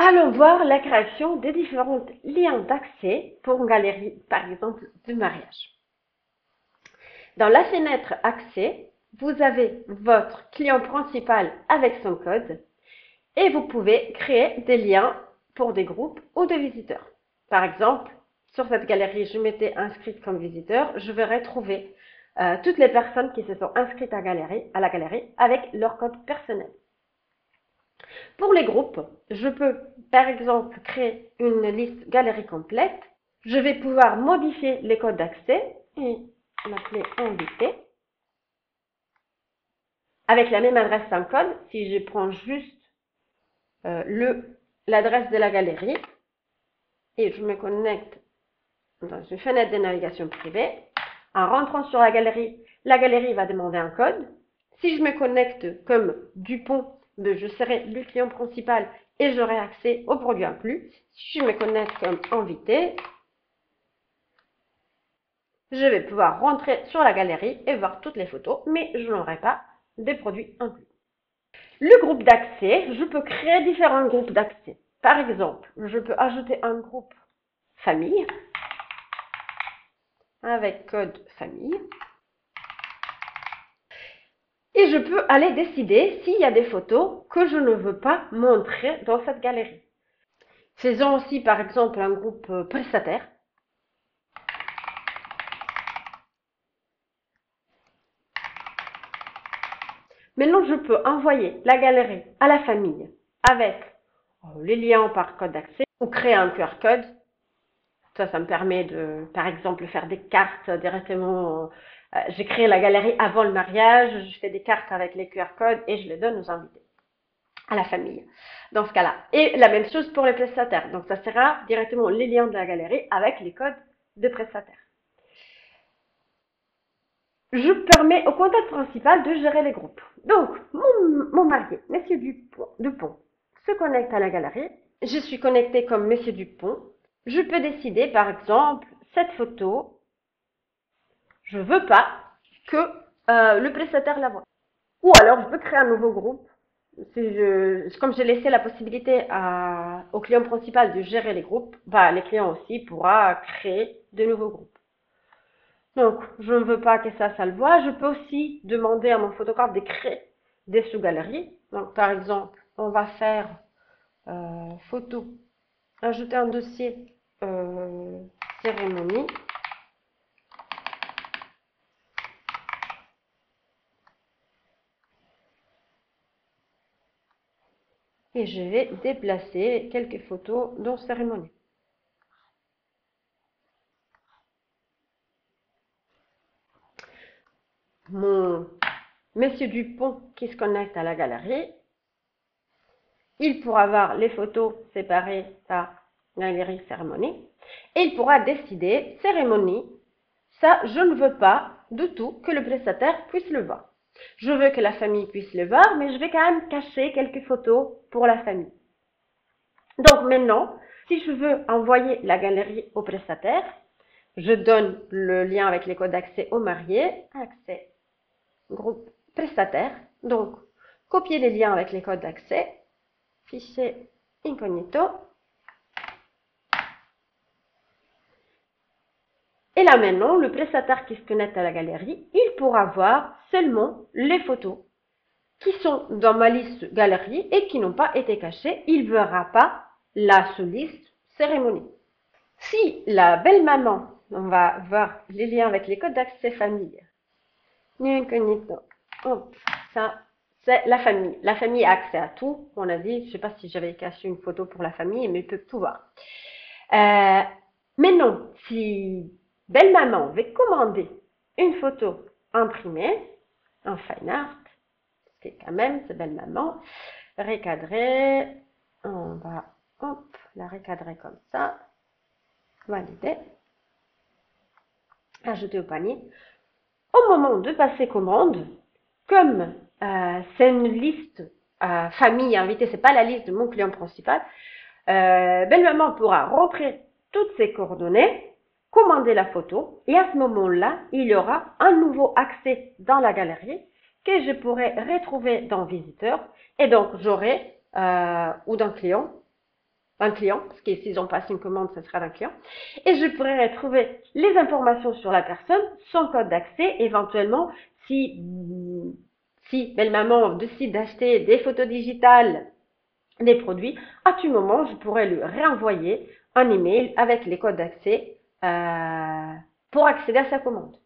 Allons voir la création des différents liens d'accès pour une galerie, par exemple, de mariage. Dans la fenêtre Accès, vous avez votre client principal avec son code et vous pouvez créer des liens pour des groupes ou des visiteurs. Par exemple, sur cette galerie, je m'étais inscrite comme visiteur, je vais retrouver toutes les personnes qui se sont inscrites à la galerie avec leur code personnel. Pour les groupes, je peux par exemple créer une liste galerie complète. Je vais pouvoir modifier les codes d'accès et l'appeler invité. Avec la même adresse sans code, si je prends juste l'adresse de la galerie et je me connecte dans une fenêtre de navigation privée, en rentrant sur la galerie va demander un code. Si je me connecte comme Dupont, je serai le client principal et j'aurai accès aux produits inclus. Si je me connecte comme invité, je vais pouvoir rentrer sur la galerie et voir toutes les photos, mais je n'aurai pas des produits inclus. Le groupe d'accès, je peux créer différents groupes d'accès. Par exemple, je peux ajouter un groupe famille avec code famille. Et je peux aller décider s'il y a des photos que je ne veux pas montrer dans cette galerie. Faisons aussi par exemple un groupe prestataire. Maintenant, je peux envoyer la galerie à la famille avec les liens par code d'accès ou créer un QR code. Ça me permet de, par exemple, faire des cartes directement. J'ai créé la galerie avant le mariage, je fais des cartes avec les QR codes et je les donne aux invités, à la famille, dans ce cas-là. Et la même chose pour les prestataires. Donc, ça sera directement les liens de la galerie avec les codes de prestataires. Je permets au contact principal de gérer les groupes. Donc, mon marié, Monsieur Dupont, se connecte à la galerie. Je suis connectée comme Monsieur Dupont. Je peux décider, par exemple, cette photo, je ne veux pas que le prestataire la voie. Ou alors, je peux créer un nouveau groupe. Comme j'ai laissé la possibilité au client principal de gérer les groupes, les clients aussi pourra créer de nouveaux groupes. Donc, je ne veux pas que ça le voit. Je peux aussi demander à mon photographe de créer des sous-galeries. Donc, par exemple, on va faire photo, ajouter un dossier cérémonie. Et je vais déplacer quelques photos dans cérémonie. Mon Monsieur Dupont qui se connecte à la galerie, il pourra voir les photos séparées par galerie cérémonie et il pourra décider cérémonie. Ça, je ne veux pas du tout que le prestataire puisse le voir. Je veux que la famille puisse le voir, mais je vais quand même cacher quelques photos pour la famille. Donc maintenant, si je veux envoyer la galerie au prestataire, je donne le lien avec les codes d'accès au marié, accès, groupe prestataire. Donc, copier les liens avec les codes d'accès, fichier incognito. Et là maintenant, le prestataire qui se connecte à la galerie, il pourra voir seulement les photos qui sont dans ma liste galerie et qui n'ont pas été cachées. Il ne verra pas la sous-liste cérémonie. Si la belle-maman, on va voir les liens avec les codes d'accès famille, incognito, hop, ça c'est la famille. La famille a accès à tout. On a dit, je ne sais pas si j'avais caché une photo pour la famille, mais ils peuvent tout voir. Mais non, si belle-maman veut commander une photo imprimée en fine art, c'est quand même, c'est belle-maman, recadrer, on va la recadrer comme ça, valider, ajouter au panier. Au moment de passer commande, comme c'est une liste famille invitée, c'est pas la liste de mon client principal, belle-maman pourra rentrer toutes ses coordonnées, commander la photo et à ce moment-là, il y aura un nouveau accès dans la galerie que je pourrai retrouver dans Visiteur et donc j'aurai, ou dans Client, un client, parce que s'ils ont passé une commande, ce sera d'un client. Et je pourrais retrouver les informations sur la personne, son code d'accès, éventuellement, si belle maman décide d'acheter des photos digitales des produits, à tout moment, je pourrais lui réenvoyer un email avec les codes d'accès pour accéder à sa commande.